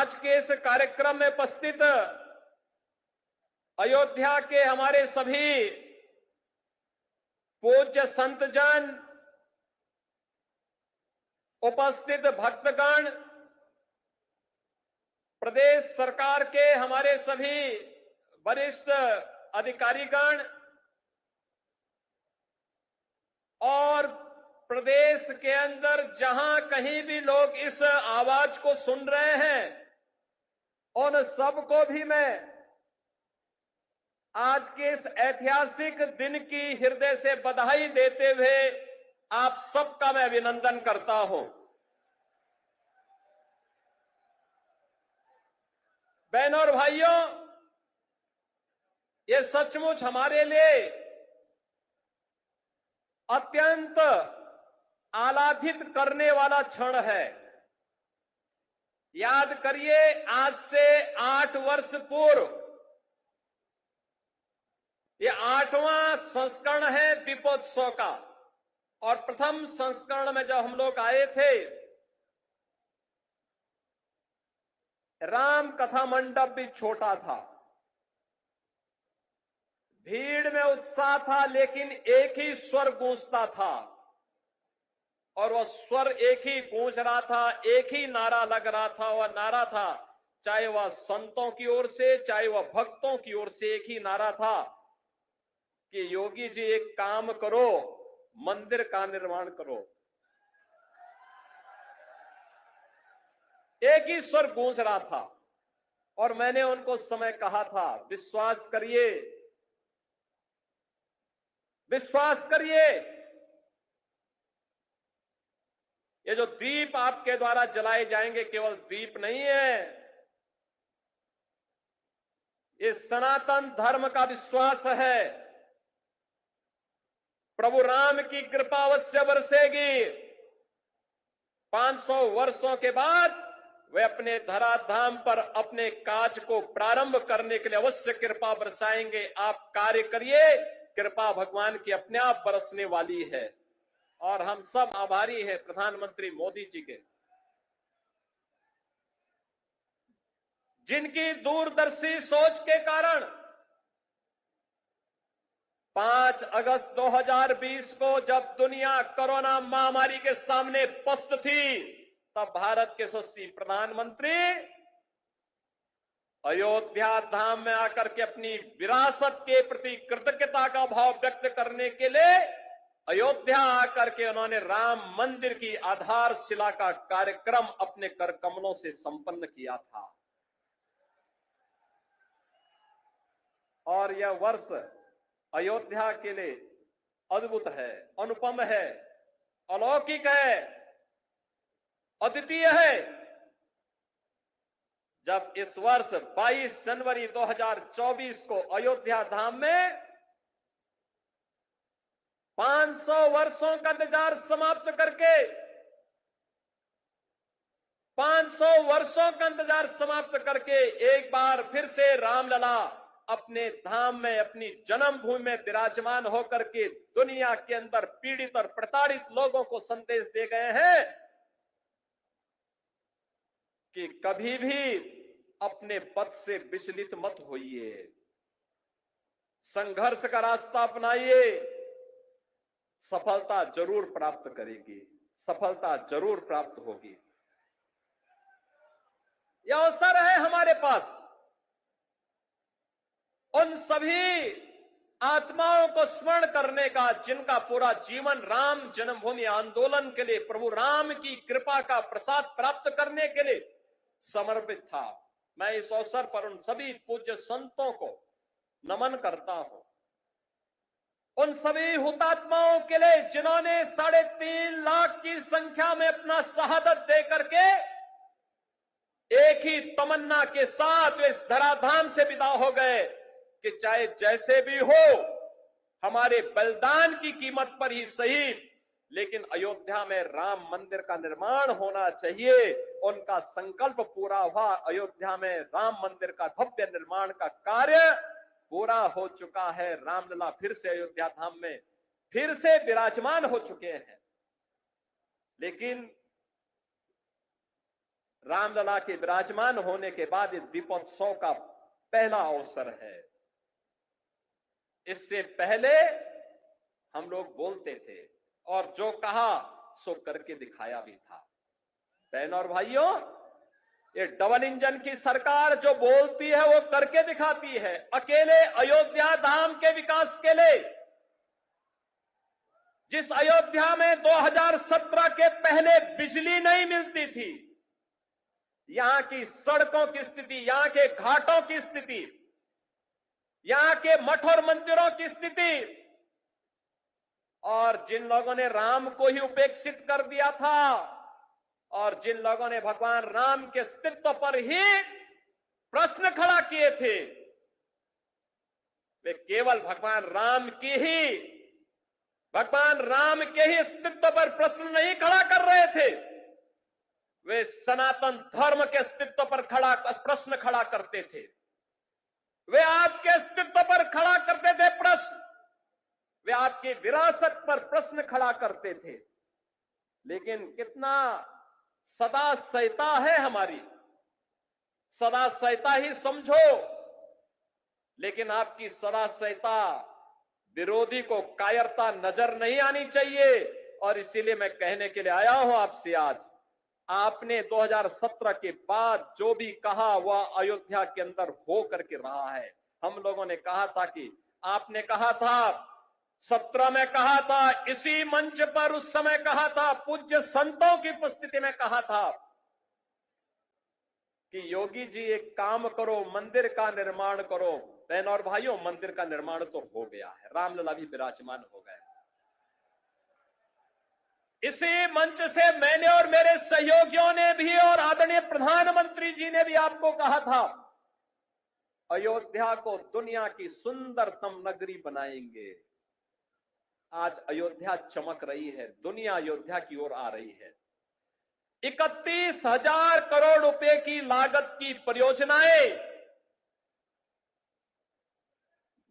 आज के इस कार्यक्रम में उपस्थित अयोध्या के हमारे सभी पूज्य संतजन, उपस्थित भक्तगण, प्रदेश सरकार के हमारे सभी वरिष्ठ अधिकारीगण और प्रदेश के अंदर जहां कहीं भी लोग इस आवाज को सुन रहे हैं, उन सबको भी मैं आज के इस ऐतिहासिक दिन की हृदय से बधाई देते हुए आप सबका मैं अभिनंदन करता हूं। बहनों और भाइयों, ये सचमुच हमारे लिए अत्यंत आह्लादित करने वाला क्षण है। याद करिए, आज से 8 वर्ष पूर्व ये 8वां संस्करण है दीपोत्सव का, और प्रथम संस्करण में जब हम लोग आए थे, राम कथा मंडप भी छोटा था, भीड़ में उत्साह था, लेकिन एक ही स्वर गूंजता था, और वह स्वर एक ही गूंज रहा था, एक ही नारा लग रहा था। वह नारा था, चाहे वह संतों की ओर से, चाहे वह भक्तों की ओर से, एक ही नारा था कि योगी जी एक काम करो, मंदिर का निर्माण करो। एक ही स्वर गूंज रहा था, और मैंने उनको उस समय कहा था, विश्वास करिए, विश्वास करिए, ये जो दीप आपके द्वारा जलाए जाएंगे केवल दीप नहीं है, ये सनातन धर्म का विश्वास है। प्रभु राम की कृपा अवश्य बरसेगी। 500 वर्षों के बाद वे अपने धराधाम पर अपने काज को प्रारंभ करने के लिए अवश्य कृपा बरसाएंगे। आप कार्य करिए, कृपा भगवान की अपने आप बरसने वाली है, और हम सब आभारी हैं प्रधानमंत्री मोदी जी के, जिनकी दूरदर्शी सोच के कारण 5 अगस्त 2020 को जब दुनिया कोरोना महामारी के सामने पस्त थी, तब भारत के यशस्वी प्रधानमंत्री अयोध्या धाम में आकर के अपनी विरासत के प्रति कृतज्ञता का भाव व्यक्त करने के लिए अयोध्या आकर के उन्होंने राम मंदिर की आधारशिला का कार्यक्रम अपने कर कमलों से संपन्न किया था। और यह वर्ष अयोध्या के लिए अद्भुत है, अनुपम है, अलौकिक है, अद्वितीय है। जब इस वर्ष 22 जनवरी 2024 को अयोध्या धाम में 500 वर्षों का इंतजार समाप्त करके 500 वर्षों का इंतजार समाप्त करके एक बार फिर से रामलला अपने धाम में, अपनी जन्मभूमि में विराजमान होकर के दुनिया के अंदर पीड़ित और प्रताड़ित लोगों को संदेश दे गए हैं कि कभी भी अपने पथ से विचलित मत होइए, संघर्ष का रास्ता अपनाइए, सफलता जरूर प्राप्त करेगी, सफलता जरूर प्राप्त होगी। यह अवसर है हमारे पास उन सभी आत्माओं को स्मरण करने का जिनका पूरा जीवन राम जन्मभूमि आंदोलन के लिए, प्रभु राम की कृपा का प्रसाद प्राप्त करने के लिए समर्पित था। मैं इस अवसर पर उन सभी पूज्य संतों को नमन करता हूं, उन सभी हुतात्माओं के लिए जिन्होंने 3.5 लाख की संख्या में अपना शहादत दे करके एक ही तमन्ना के साथ वे इस धराधाम से विदा हो गए कि चाहे जैसे भी हो, हमारे बलिदान की कीमत पर ही सही, लेकिन अयोध्या में राम मंदिर का निर्माण होना चाहिए। उनका संकल्प पूरा हुआ। अयोध्या में राम मंदिर का भव्य निर्माण का कार्य पूरा हो चुका है। रामलला फिर से अयोध्या धाम में फिर से विराजमान हो चुके हैं। लेकिन रामलला के विराजमान होने के बाद इस दीपोत्सव का पहला अवसर है। इससे पहले हम लोग बोलते थे और जो कहा सो करके दिखाया भी था। बहनों और भाइयों, ये डबल इंजन की सरकार जो बोलती है वो करके दिखाती है। अकेले अयोध्या धाम के विकास के लिए, जिस अयोध्या में 2017 के पहले बिजली नहीं मिलती थी, यहां की सड़कों की स्थिति, यहां के घाटों की स्थिति, यहां के मठ और मंदिरों की स्थिति, और जिन लोगों ने राम को ही उपेक्षित कर दिया था और जिन लोगों ने भगवान राम के अस्तित्व पर ही प्रश्न खड़ा किए थे, वे केवल भगवान राम के ही अस्तित्व पर प्रश्न नहीं खड़ा कर रहे थे, वे सनातन धर्म के अस्तित्व पर प्रश्न खड़ा करते थे। वे आपके अस्तित्व पर खड़ा करते थे प्रश्न, वे आपकी विरासत पर प्रश्न खड़ा करते थे। लेकिन कितना सदा सहता है हमारी, सदा सहता ही समझो, लेकिन आपकी सदा सहता विरोधी को कायरता नजर नहीं आनी चाहिए। और इसीलिए मैं कहने के लिए आया हूं आपसे आज, आपने 2017 के बाद जो भी कहा वह अयोध्या के अंदर हो करके रहा है। हम लोगों ने कहा था कि आपने कहा था 17 में कहा था, इसी मंच पर उस समय कहा था, पूज्य संतों की उपस्थिति में कहा था कि योगी जी एक काम करो, मंदिर का निर्माण करो। बहनों और भाइयों, मंदिर का निर्माण तो हो गया है, रामलला भी विराजमान हो गए। इसी मंच से मैंने और मेरे सहयोगियों ने भी और आदरणीय प्रधानमंत्री जी ने भी आपको कहा था, अयोध्या को दुनिया की सुंदरतम नगरी बनाएंगे। आज अयोध्या चमक रही है, दुनिया अयोध्या की ओर आ रही है। 31,000 करोड़ रुपए की लागत की परियोजनाएं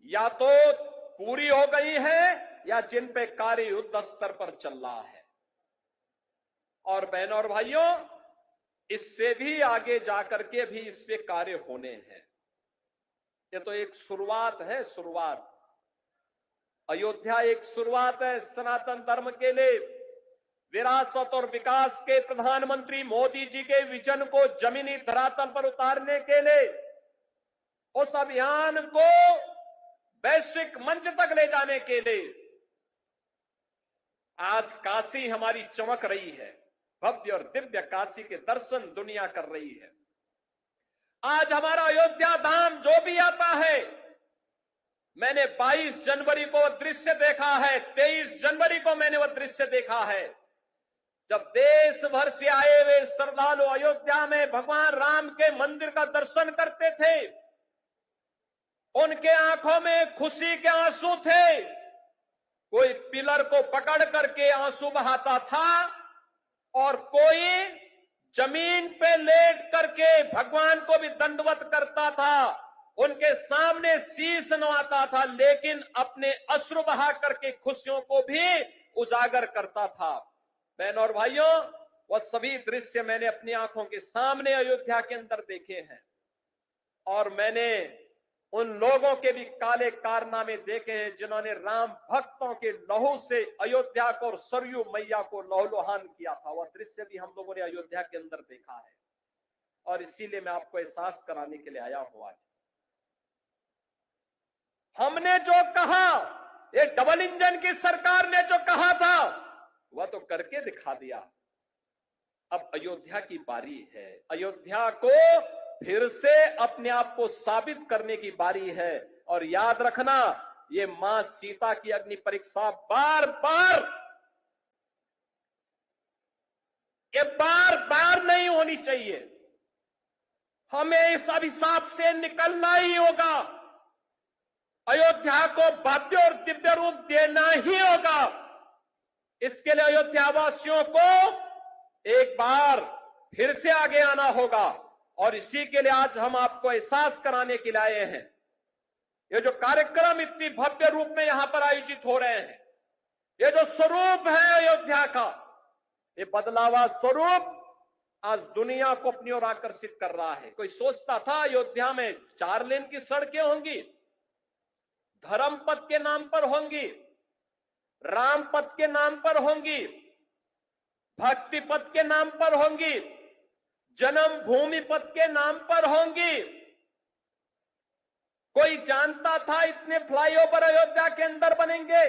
या तो पूरी हो गई है या जिन पे कार्य युद्ध स्तर पर चल रहा है। और बहनों और भाइयों, इससे भी आगे जाकर के भी इस पे कार्य होने हैं। ये तो एक शुरुआत है, शुरुआत। अयोध्या एक शुरुआत है सनातन धर्म के लिए। विरासत और विकास के प्रधानमंत्री मोदी जी के विजन को जमीनी धरातल पर उतारने के लिए, उस अभियान को वैश्विक मंच तक ले जाने के लिए आज काशी हमारी चमक रही है। भव्य और दिव्य काशी के दर्शन दुनिया कर रही है। आज हमारा अयोध्या धाम जो भी आता है, मैंने 22 जनवरी को दृश्य देखा है, 23 जनवरी को मैंने वह दृश्य देखा है, जब देश भर से आए हुए श्रद्धालु अयोध्या में भगवान राम के मंदिर का दर्शन करते थे। उनके आंखों में खुशी के आंसू थे। कोई पिलर को पकड़ करके आंसू बहाता था और कोई जमीन पे लेट करके भगवान को भी दंडवत करता था। उनके सामने शीश नवाता था, लेकिन अपने अश्रु बहा करके खुशियों को भी उजागर करता था। बहनों और भाइयों, वह सभी दृश्य मैंने अपनी आंखों के सामने अयोध्या के अंदर देखे हैं। और मैंने उन लोगों के भी काले कारनामे देखे हैं जिन्होंने राम भक्तों के लहू से अयोध्या को और सरयू मैया को लहूलुहान किया था। वह दृश्य भी हम लोगों ने अयोध्या के अंदर देखा है। और इसीलिए मैं आपको एहसास कराने के लिए आया हूं आज। हमने जो कहा, ये डबल इंजन की सरकार ने जो कहा था, वह तो करके दिखा दिया। अब अयोध्या की बारी है। अयोध्या को फिर से अपने आप को साबित करने की बारी है। और याद रखना, ये मां सीता की अग्नि परीक्षा बार बार नहीं होनी चाहिए। हमें इस अभिशाप से निकलना ही होगा। अयोध्या को भव्य और दिव्य रूप देना ही होगा। इसके लिए अयोध्या वासियों को एक बार फिर से आगे आना होगा। और इसी के लिए आज हम आपको एहसास कराने के लिए आए हैं। ये जो कार्यक्रम इतनी भव्य रूप में यहां पर आयोजित हो रहे हैं, ये जो स्वरूप है अयोध्या का, ये बदलावा स्वरूप आज दुनिया को अपनी ओर आकर्षित कर रहा है। कोई सोचता था अयोध्या में 4 लेन की सड़कें होंगी, धर्म पथ के नाम पर होंगी, राम पथ के नाम पर होंगी, भक्ति पथ के नाम पर होंगी, जन्मभूमि पथ के नाम पर होंगी। कोई जानता था इतने फ्लाईओवर अयोध्या के अंदर बनेंगे?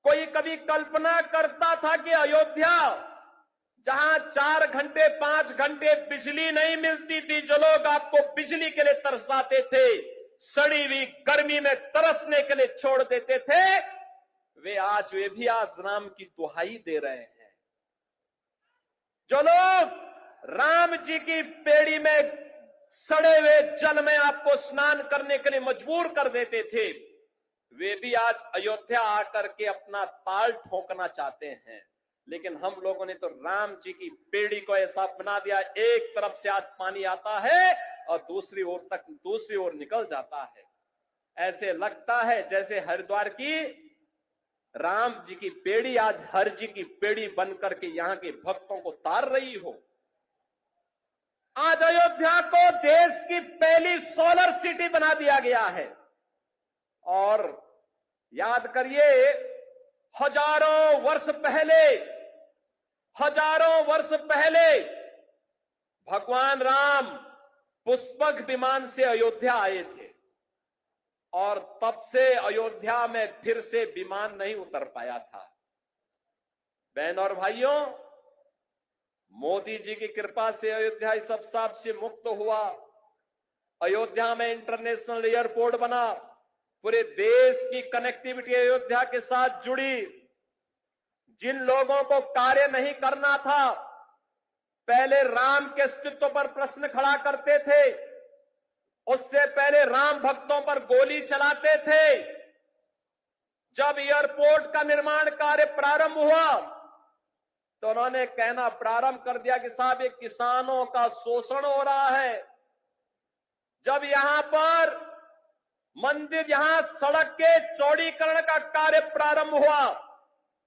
कोई कभी कल्पना करता था कि अयोध्या, जहां 4 घंटे 5 घंटे बिजली नहीं मिलती थी, जो लोग आपको बिजली के लिए तरसाते थे, सड़ी हुई गर्मी में तरसने के लिए छोड़ देते थे, वे भी आज राम की दुहाई दे रहे हैं। जो लोग राम जी की बेड़ी में सड़े हुए जल में आपको स्नान करने के लिए मजबूर कर देते थे, वे भी आज अयोध्या आकर के अपना ताल ठोकना चाहते हैं। लेकिन हम लोगों ने तो राम जी की बेड़ी को ऐसा बना दिया, एक तरफ से आज पानी आता है और दूसरी ओर निकल जाता है। ऐसे लगता है जैसे हरिद्वार की राम जी की बेड़ी आज हर जी की बेड़ी बन करके यहां के भक्तों को तार रही हो। आज अयोध्या को देश की पहली सोलर सिटी बना दिया गया है। और याद करिए, हजारों वर्ष पहले भगवान राम पुष्पक विमान से अयोध्या आए थे और तब से अयोध्या में फिर से विमान नहीं उतर पाया था। बहन और भाइयों, मोदी जी की कृपा से अयोध्या इस अभिशाप से मुक्त हुआ। अयोध्या में इंटरनेशनल एयरपोर्ट बना, पूरे देश की कनेक्टिविटी अयोध्या के साथ जुड़ी। जिन लोगों को कार्य नहीं करना था, पहले राम के अस्तित्व पर प्रश्न खड़ा करते थे, उससे पहले राम भक्तों पर गोली चलाते थे, जब एयरपोर्ट का निर्माण कार्य प्रारंभ हुआ तो उन्होंने कहना प्रारंभ कर दिया कि साहब ये किसानों का शोषण हो रहा है। जब यहां पर मंदिर, यहां सड़क के चौड़ीकरण का कार्य प्रारंभ हुआ,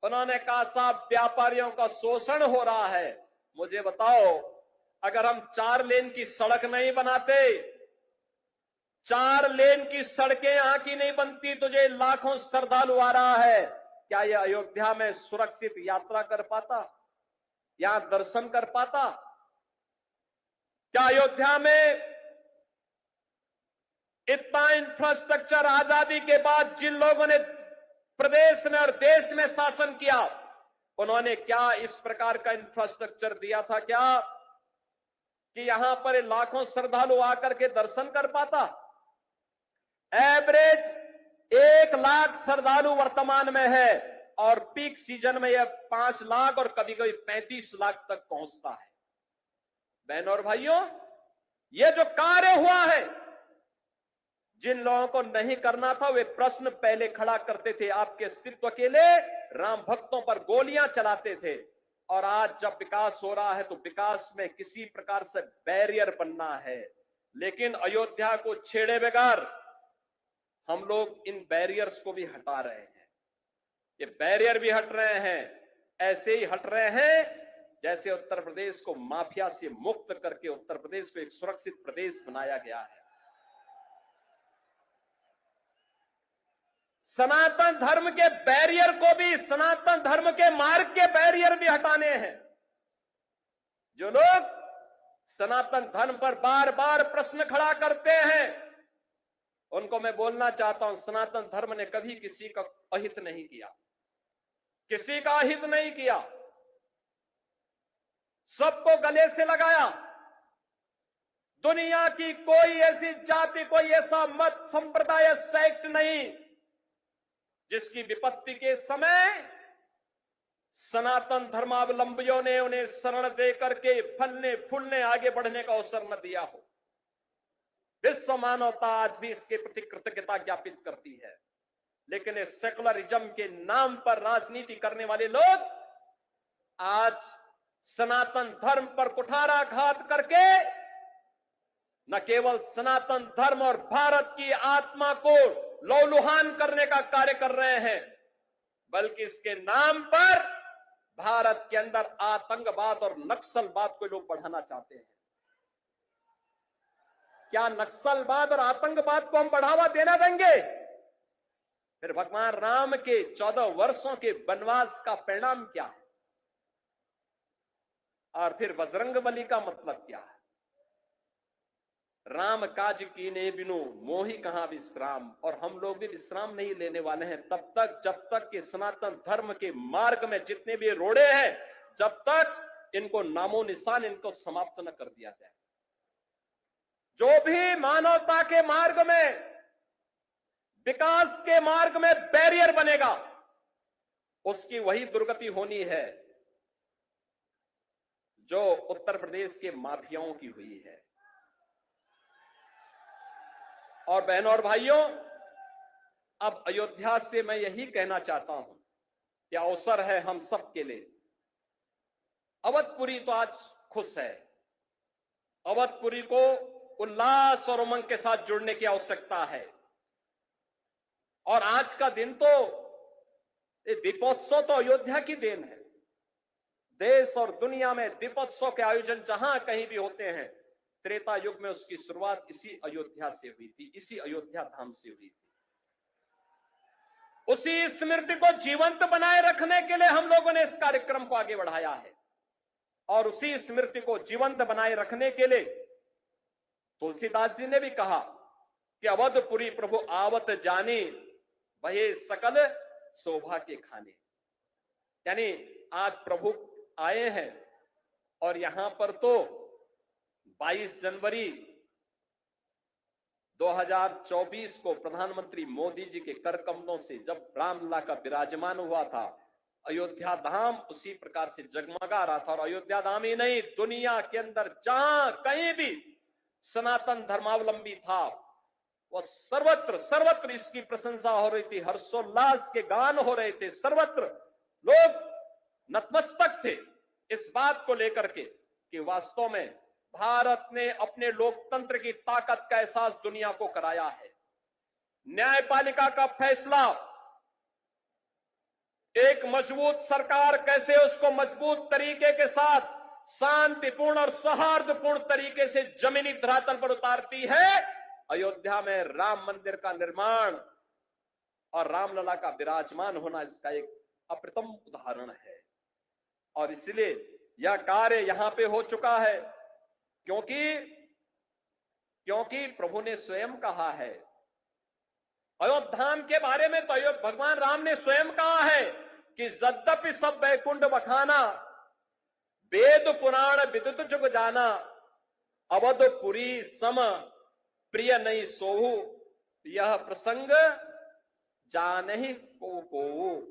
उन्होंने कहा साहब व्यापारियों का शोषण हो रहा है। मुझे बताओ, अगर हम 4 लेन की सड़क नहीं बनाते, 4 लेन की सड़कें यहां की नहीं बनती, तुझे लाखों श्रद्धालु आ रहा है, क्या यह अयोध्या में सुरक्षित यात्रा कर पाता, यहां दर्शन कर पाता? क्या अयोध्या में इतना इंफ्रास्ट्रक्चर आजादी के बाद जिन लोगों ने प्रदेश में और देश में शासन किया, उन्होंने क्या इस प्रकार का इंफ्रास्ट्रक्चर दिया था क्या कि यहां पर लाखों श्रद्धालु आकर के दर्शन कर पाता? एवरेज 1 लाख श्रद्धालु वर्तमान में है और पीक सीजन में यह 5 लाख और कभी कभी 35 लाख तक पहुंचता है। बहनों और भाइयों, यह जो कार्य हुआ है, जिन लोगों को नहीं करना था वे प्रश्न पहले खड़ा करते थे आपके अस्तित्व के लिए, राम भक्तों पर गोलियां चलाते थे। और आज जब विकास हो रहा है तो विकास में किसी प्रकार से बैरियर बनना है, लेकिन अयोध्या को छेड़े बगैर हम लोग इन बैरियर्स को भी हटा रहे हैं। ये बैरियर भी हट रहे हैं, ऐसे ही हट रहे हैं जैसे उत्तर प्रदेश को माफिया से मुक्त करके उत्तर प्रदेश को एक सुरक्षित प्रदेश बनाया गया है। सनातन धर्म के बैरियर को भी, सनातन धर्म के मार्ग के बैरियर भी हटाने हैं। जो लोग सनातन धर्म पर बार बार प्रश्न खड़ा करते हैं, उनको मैं बोलना चाहता हूं, सनातन धर्म ने कभी किसी का अहित नहीं किया, किसी का अहित नहीं किया, सबको गले से लगाया। दुनिया की कोई ऐसी जाति, कोई ऐसा मत, संप्रदाय, सेक्ट नहीं जिसकी विपत्ति के समय सनातन धर्मावलंबियों ने उन्हें शरण दे करके फलने फूलने आगे बढ़ने का अवसर न दिया हो। विश्व मानवता आज भी इसके प्रति कृतज्ञता ज्ञापित करती है। लेकिन इस सेकुलरिज्म के नाम पर राजनीति करने वाले लोग आज सनातन धर्म पर कुठाराघात करके न केवल सनातन धर्म और भारत की आत्मा को लौलुहान करने का कार्य कर रहे हैं, बल्कि इसके नाम पर भारत के अंदर आतंकवाद और नक्सलवाद को लोग बढ़ाना चाहते हैं। क्या नक्सलवाद और आतंकवाद को हम बढ़ावा देना देंगे? फिर भगवान राम के 14 वर्षों के वनवास का परिणाम क्या है? और फिर बजरंगबली का मतलब क्या है? राम काज कीने बिनु मोहि कहां विश्राम। और हम लोग भी विश्राम नहीं लेने वाले हैं तब तक जब तक कि सनातन धर्म के मार्ग में जितने भी रोड़े हैं, जब तक इनको नामो निशान इनको समाप्त न कर दिया जाए। जो भी मानवता के मार्ग में, विकास के मार्ग में बैरियर बनेगा, उसकी वही दुर्गति होनी है जो उत्तर प्रदेश के माफियाओं की हुई है। और बहनों और भाइयों, अब अयोध्या से मैं यही कहना चाहता हूं कि अवसर है हम सबके लिए। अवधपुरी तो आज खुश है। अवधपुरी को उल्लास और उमंग के साथ जुड़ने की आवश्यकता है। और आज का दिन तो दीपोत्सव तो अयोध्या की देन है। देश और दुनिया में दीपोत्सव के आयोजन जहां कहीं भी होते हैं, त्रेता युग में उसकी शुरुआत इसी अयोध्या से हुई थी, इसी अयोध्या धाम से हुई थी। उसी स्मृति को जीवंत बनाए रखने के लिए हम लोगों ने इस कार्यक्रम को आगे बढ़ाया है। और उसी स्मृति को जीवंत बनाए रखने के लिए तुलसीदास जी ने भी कहा कि अवधपुरी प्रभु आवत जाने, वही सकल शोभा के खाने। यानी आज प्रभु आए हैं और यहां पर तो 22 जनवरी 2024 को प्रधानमंत्री मोदी जी के कर कमलों से जब रामलला का विराजमान हुआ था, अयोध्या धाम उसी प्रकार से जगमगा रहा था। और अयोध्या धाम ही नहीं, दुनिया के अंदर जहां कहीं भी सनातन धर्मावलंबी था, वह सर्वत्र सर्वत्र इसकी प्रशंसा हो रही थी, हर्षोल्लास के गान हो रहे थे, सर्वत्र लोग नतमस्तक थे इस बात को लेकर के कि वास्तव में भारत ने अपने लोकतंत्र की ताकत का एहसास दुनिया को कराया है। न्यायपालिका का फैसला, एक मजबूत सरकार कैसे उसको मजबूत तरीके के साथ शांतिपूर्ण और सौहार्दपूर्ण तरीके से जमीनी धरातल पर उतारती है। अयोध्या में राम मंदिर का निर्माण और रामलला का विराजमान होना इसका एक अप्रतिम उदाहरण है। और इसलिए यह कार्य यहां पे हो चुका है क्योंकि प्रभु ने स्वयं कहा है। अयोध्या धाम के बारे में तो भगवान राम ने स्वयं कहा है कि यद्यपि सब वैकुंठ बखाना, वेद पुराण विदित जुग जाना, अवधपुरी सम प्रिय नहीं सोहू, यह प्रसंग जानहि को।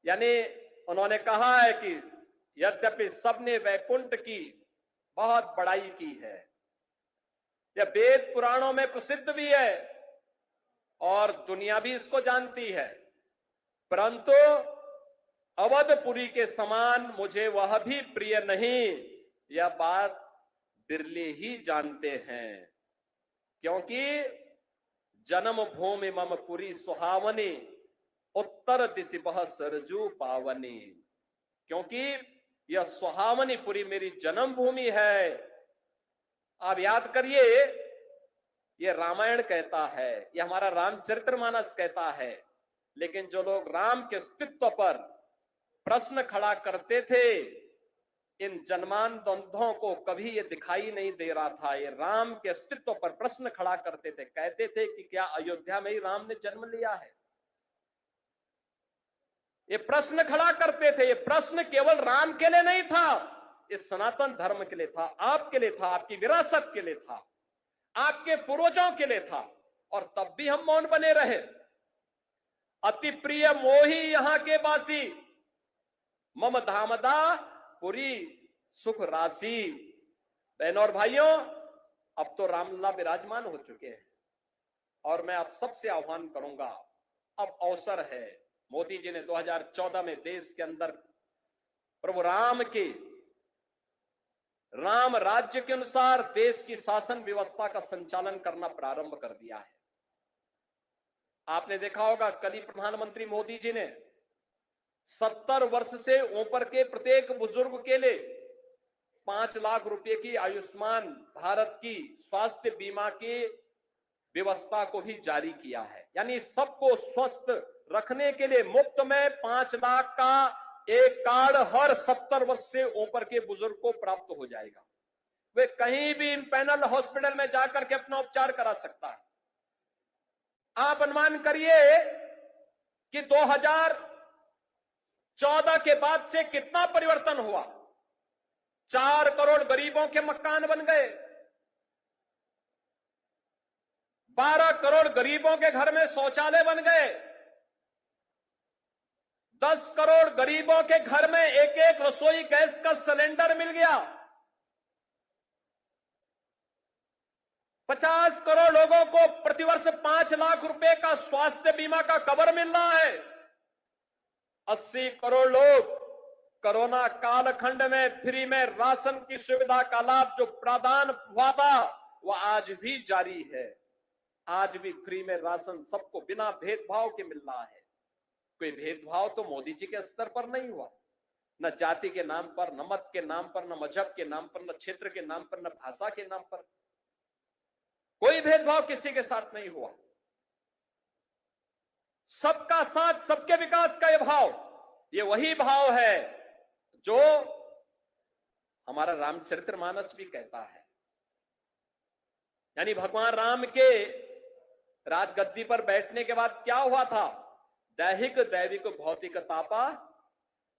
यानी उन्होंने कहा है कि यद्यपि सबने वैकुंठ की बहुत बड़ाई की है, यह वेद पुराणों में प्रसिद्ध भी है और दुनिया भी इसको जानती है, परंतु अवधपुरी के समान मुझे वह भी प्रिय नहीं, यह बात बिरले ही जानते हैं। क्योंकि जन्म भूमि मम पुरी सुहावनी, उत्तर दिशि बह सरजू पावनी। क्योंकि यह सुहावनी पुरी मेरी जन्मभूमि है। आप याद करिए, यह रामायण कहता है, यह हमारा रामचरितमानस कहता है, लेकिन जो लोग राम के अस्तित्व पर प्रश्न खड़ा करते थे, इन जन्मांतों को कभी ये दिखाई नहीं दे रहा था। ये राम के अस्तित्व पर प्रश्न खड़ा करते थे, कहते थे कि क्या अयोध्या में ही राम ने जन्म लिया है। ये प्रश्न खड़ा करते थे। ये प्रश्न केवल राम के लिए नहीं था, इस सनातन धर्म के लिए था, आपके लिए था, आपकी विरासत के लिए था, आपके पूर्वजों के लिए था। और तब भी हम मौन बने रहे। अति प्रिय मोही यहां के बासी, मम धामदा पुरी सुख राशि। बहनों और भाइयों, अब तो रामलला विराजमान हो चुके हैं और मैं आप सबसे आह्वान करूंगा, अब अवसर है। मोदी जी ने 2014 में देश के अंदर प्रभु राम के राम राज्य के अनुसार देश की शासन व्यवस्था का संचालन करना प्रारंभ कर दिया है। आपने देखा होगा, कल ही प्रधानमंत्री मोदी जी ने 70 वर्ष से ऊपर के प्रत्येक बुजुर्ग के लिए 5 लाख रुपए की आयुष्मान भारत की स्वास्थ्य बीमा की व्यवस्था को भी जारी किया है। यानी सबको स्वस्थ रखने के लिए मुफ्त में 5 लाख का एक कार्ड हर 70 वर्ष से ऊपर के बुजुर्ग को प्राप्त हो जाएगा। वे कहीं भी पैनल हॉस्पिटल में जाकर के अपना उपचार करा सकता है। आप अनुमान करिए कि 2014 के बाद से कितना परिवर्तन हुआ। 4 करोड़ गरीबों के मकान बन गए, 12 करोड़ गरीबों के घर में शौचालय बन गए, 10 करोड़ गरीबों के घर में एक एक रसोई गैस का सिलेंडर मिल गया, 50 करोड़ लोगों को प्रतिवर्ष 5 लाख रुपए का स्वास्थ्य बीमा का कवर मिल रहा है, 80 करोड़ लोग कोरोना कालखंड में फ्री में राशन की सुविधा का लाभ जो प्रदान हुआ था वह आज भी जारी है। आज भी फ्री में राशन सबको बिना भेदभाव के मिल रहा है। कोई भेदभाव तो मोदी जी के स्तर पर नहीं हुआ, न जाति के नाम पर, न मत के नाम पर, न मजहब के नाम पर, न क्षेत्र के नाम पर, न भाषा के नाम पर। कोई भेदभाव किसी के साथ नहीं हुआ। सबका साथ, सबके विकास का यह भाव, ये वही भाव है जो हमारा रामचरितमानस भी कहता है। यानी भगवान राम के राजगद्दी पर बैठने के बाद क्या हुआ था? दैहिक दैविक भौतिक तापा,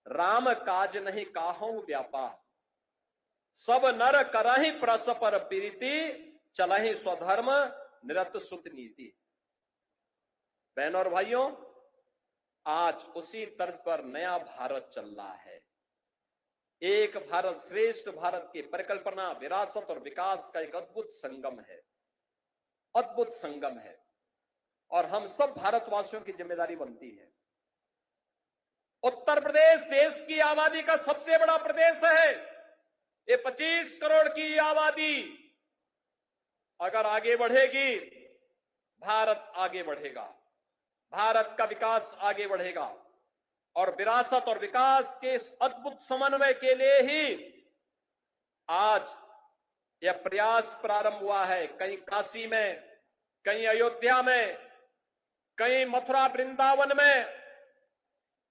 राम काज नहीं काहू व्यापा, सब नर करहि परस्पर प्रीति, चलहि स्वधर्म निरत सुत नीति। बहनों और भाइयों, आज उसी तर्ज पर नया भारत चल रहा है। एक भारत श्रेष्ठ भारत की परिकल्पना, विरासत और विकास का एक अद्भुत संगम है, अद्भुत संगम है, और हम सब भारतवासियों की जिम्मेदारी बनती है। उत्तर प्रदेश देश की आबादी का सबसे बड़ा प्रदेश है। ये 25 करोड़ की आबादी अगर आगे बढ़ेगी, भारत आगे बढ़ेगा, भारत का विकास आगे बढ़ेगा। और विरासत और विकास के इस अद्भुत समन्वय के लिए ही आज यह प्रयास प्रारंभ हुआ है। कहीं काशी में, कहीं अयोध्या में, कहीं मथुरा वृंदावन में,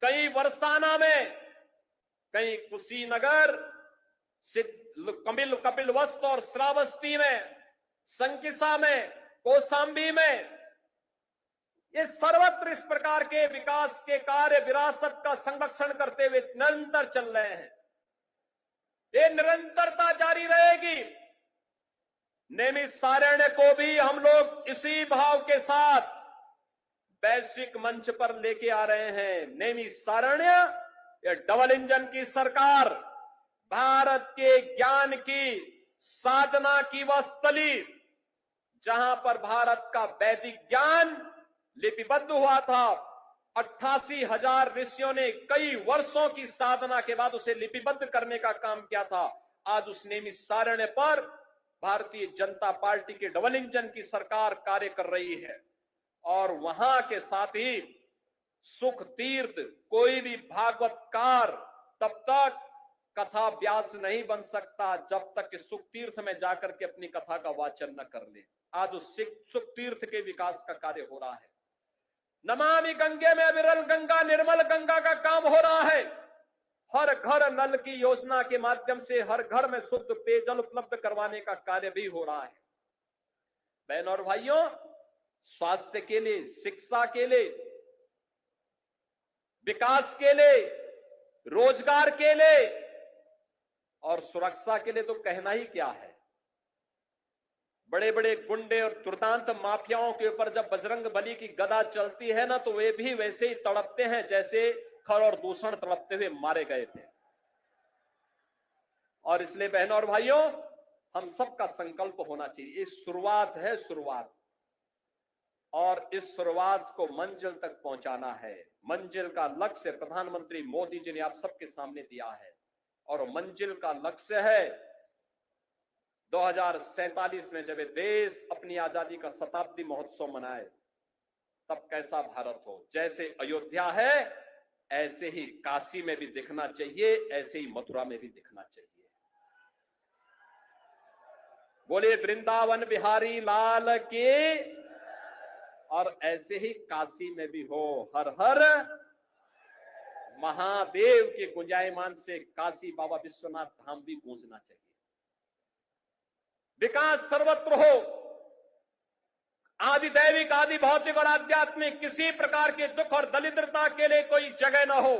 कहीं बरसाना में, कहीं कुशीनगर, कपिलवस्तु और श्रावस्ती में, संकिसा में, कौशांबी में, ये सर्वत्र इस प्रकार के विकास के कार्य विरासत का संरक्षण करते हुए निरंतर चल रहे हैं। ये निरंतरता जारी रहेगी। नैमिषारण्य को भी हम लोग इसी भाव के साथ वैश्विक मंच पर लेके आ रहे हैं। नैमिषारण्य ये डबल इंजन की सरकार, भारत के ज्ञान की साधना की वह स्थली, जहां पर भारत का वैदिक ज्ञान लिपिबद्ध हुआ था। 88,000 ऋषियों ने कई वर्षों की साधना के बाद उसे लिपिबद्ध करने का काम किया था। आज उस नैमिषारण्य पर भारतीय जनता पार्टी के डबल इंजन की सरकार कार्य कर रही है। और वहां के साथ ही सुख तीर्थ, कोई भी भागवतकार तब तक कथा व्यास नहीं बन सकता जब तक कि सुख तीर्थ में जाकर के अपनी कथा का वाचन न कर ले। आज उस सुख तीर्थ के विकास का कार्य हो रहा है। नमामि गंगे में विरल गंगा, निर्मल गंगा का काम हो रहा है। हर घर नल की योजना के माध्यम से हर घर में शुद्ध पेयजल उपलब्ध करवाने का कार्य भी हो रहा है। बहनों और भाइयों, स्वास्थ्य के लिए, शिक्षा के लिए, विकास के लिए, रोजगार के लिए और सुरक्षा के लिए तो कहना ही क्या है। बड़े बड़े गुंडे और दुर्दांत माफियाओं के ऊपर जब बजरंग बली की गदा चलती है ना, तो वे भी वैसे ही तड़पते हैं जैसे खर और दूषण तड़पते हुए मारे गए थे। और इसलिए बहनों और भाइयों, हम सबका संकल्प होना चाहिए। ये शुरुआत है, शुरुआत, और इस शुरुआत को मंजिल तक पहुंचाना है। मंजिल का लक्ष्य प्रधानमंत्री मोदी जी ने आप सबके सामने दिया है, और मंजिल का लक्ष्य है 2047 में जब देश अपनी आजादी का शताब्दी महोत्सव मनाए, तब कैसा भारत हो। जैसे अयोध्या है ऐसे ही काशी में भी दिखना चाहिए, ऐसे ही मथुरा में भी दिखना चाहिए। बोले वृंदावन बिहारी लाल के। और ऐसे ही काशी में भी हो, हर हर महादेव के गुंजायमान से काशी बाबा विश्वनाथ धाम भी गूंजना चाहिए। विकास सर्वत्र हो, आदि दैविक, आदि भौतिक और आध्यात्मिक, किसी प्रकार के दुख और दरिद्रता के लिए कोई जगह न हो।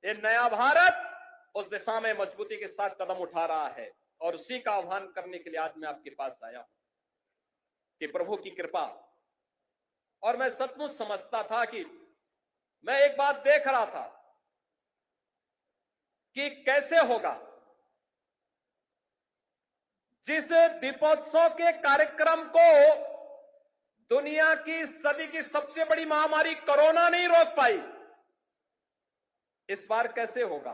ये नया भारत उस दिशा में मजबूती के साथ कदम उठा रहा है और उसी का आह्वान करने के लिए आज मैं आपके पास आया हूं कि प्रभु की कृपा। और मैं सचमुच समझता था कि मैं एक बात देख रहा था कि कैसे होगा। जिस दीपोत्सव के कार्यक्रम को दुनिया की सदी की सबसे बड़ी महामारी कोरोना नहीं रोक पाई, इस बार कैसे होगा?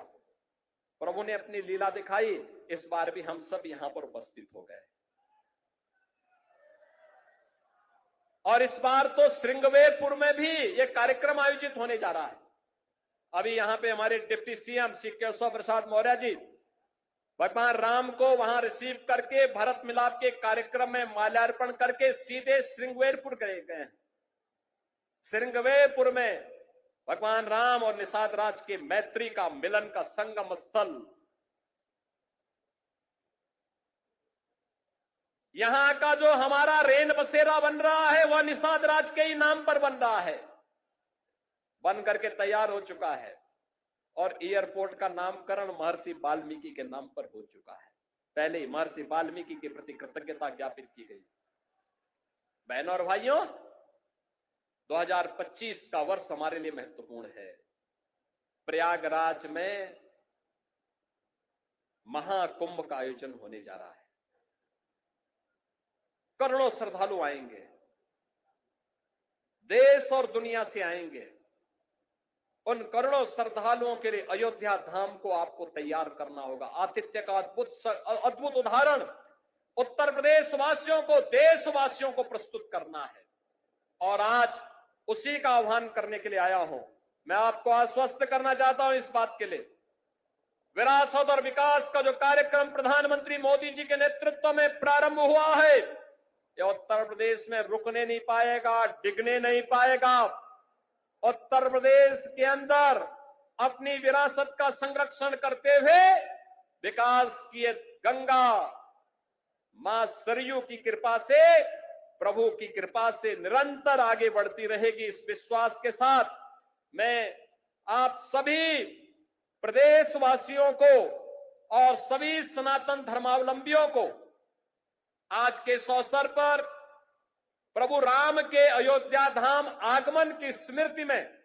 प्रभु ने अपनी लीला दिखाई। इस बार भी हम सब यहां पर उपस्थित हो गए और इस बार तो श्रृंगवेरपुर में भी यह कार्यक्रम आयोजित होने जा रहा है। अभी यहां पे हमारे डिप्टी सीएम श्री केशव प्रसाद मौर्य जी भगवान राम को वहां रिसीव करके भरत मिलाप के कार्यक्रम में माल्यार्पण करके सीधे श्रृंगवेरपुर गए हैं। श्रृंगवेरपुर में भगवान राम और निषाद राज के मैत्री का मिलन का संगम स्थल। यहां का जो हमारा रेल बसेरा बन रहा है वह निषाद राज के ही नाम पर बन रहा है, बन करके तैयार हो चुका है और एयरपोर्ट का नामकरण महर्षि वाल्मीकि के नाम पर हो चुका है। पहले ही महर्षि वाल्मीकि के प्रति कृतज्ञता ज्ञापित की गई। बहनों और भाइयों, 2025 का वर्ष हमारे लिए महत्वपूर्ण है। प्रयागराज में महाकुंभ का आयोजन होने जा रहा है। करोड़ों श्रद्धालु आएंगे, देश और दुनिया से आएंगे। उन करोड़ों श्रद्धालुओं के लिए अयोध्या धाम को आपको तैयार करना होगा। आतिथ्य का अद्भुत उदाहरण उत्तर प्रदेश वासियों को, देशवासियों को प्रस्तुत करना है और आज उसी का आह्वान करने के लिए आया हूं। मैं आपको आश्वस्त करना चाहता हूं इस बात के लिए, विरासत और विकास का जो कार्यक्रम प्रधानमंत्री मोदी जी के नेतृत्व में प्रारंभ हुआ है, यह उत्तर प्रदेश में रुकने नहीं पाएगा, डिगने नहीं पाएगा। उत्तर प्रदेश के अंदर अपनी विरासत का संरक्षण करते हुए विकास की गंगा मां सरयू की कृपा से, प्रभु की कृपा से निरंतर आगे बढ़ती रहेगी। इस विश्वास के साथ मैं आप सभी प्रदेशवासियों को और सभी सनातन धर्मावलंबियों को आज के इस अवसर पर प्रभु राम के अयोध्या धाम आगमन की स्मृति में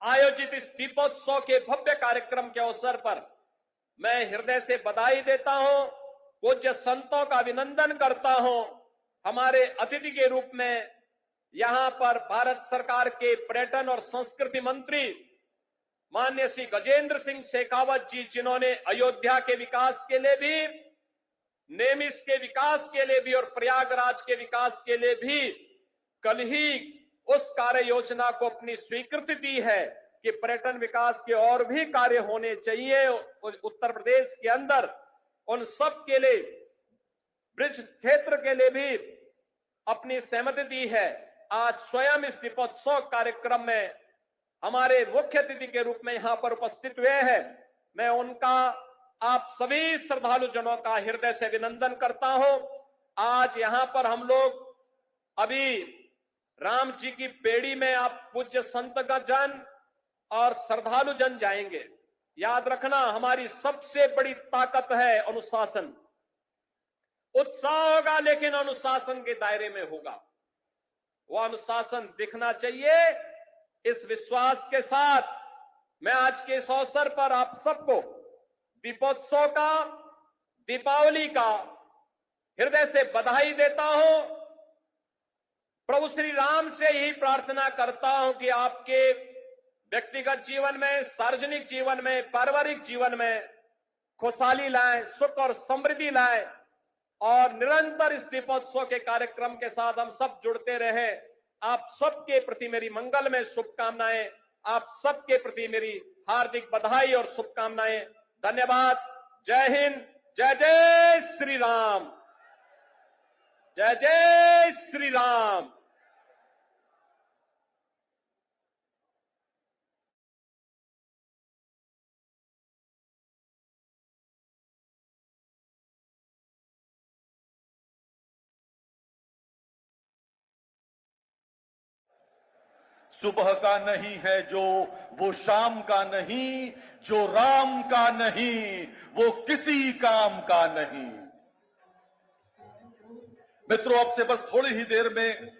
आयोजित इस दीपोत्सव के भव्य कार्यक्रम के अवसर पर मैं हृदय से बधाई देता हूं, पूज्य संतों का अभिनंदन करता हूं। हमारे अतिथि के रूप में यहां पर भारत सरकार के पर्यटन और संस्कृति मंत्री माननीय श्री गजेंद्र सिंह शेखावत जी, जिन्होंने अयोध्या के विकास के लिए भी, नेमिस के विकास के लिए भी और प्रयागराज के विकास के लिए भी कल ही उस कार्य योजना को अपनी स्वीकृति दी है कि पर्यटन विकास के और भी कार्य होने चाहिए उत्तर प्रदेश के अंदर। उन सब के लिए, ब्रिज क्षेत्र के लिए भी अपनी सहमति दी है। आज स्वयं इस दीपोत्सव कार्यक्रम में हमारे मुख्य अतिथि के रूप में यहां पर उपस्थित हुए हैं। मैं उनका, आप सभी श्रद्धालु जनों का हृदय से अभिनंदन करता हूं। आज यहां पर हम लोग अभी राम जी की पेड़ी में आप पूज्य संत जन और श्रद्धालु जन जाएंगे। याद रखना, हमारी सबसे बड़ी ताकत है अनुशासन। उत्साह होगा लेकिन अनुशासन के दायरे में होगा। वह अनुशासन दिखना चाहिए। इस विश्वास के साथ मैं आज के इस अवसर पर आप सबको दीपोत्सव का, दीपावली का हृदय से बधाई देता हूं। प्रभु श्री राम से यही प्रार्थना करता हूं कि आपके व्यक्तिगत जीवन में, सार्वजनिक जीवन में, पारिवारिक जीवन में खुशहाली लाएं, सुख और समृद्धि लाएं और निरंतर इस दीपोत्सव के कार्यक्रम के साथ हम सब जुड़ते रहें। आप सबके प्रति मेरी मंगल में शुभकामनाएं। आप सबके प्रति मेरी हार्दिक बधाई और शुभकामनाएं। धन्यवाद। जय हिंद। जय जय श्री राम। जय जय श्री राम। सुबह का नहीं है जो, वो शाम का नहीं, जो राम का नहीं वो किसी काम का नहीं। मित्रों, अब से बस थोड़ी ही देर में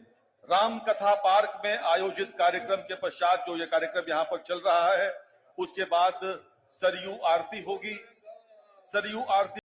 राम कथा पार्क में आयोजित कार्यक्रम के पश्चात जो ये कार्यक्रम यहां पर चल रहा है, उसके बाद सरयू आरती होगी। सरयू आरती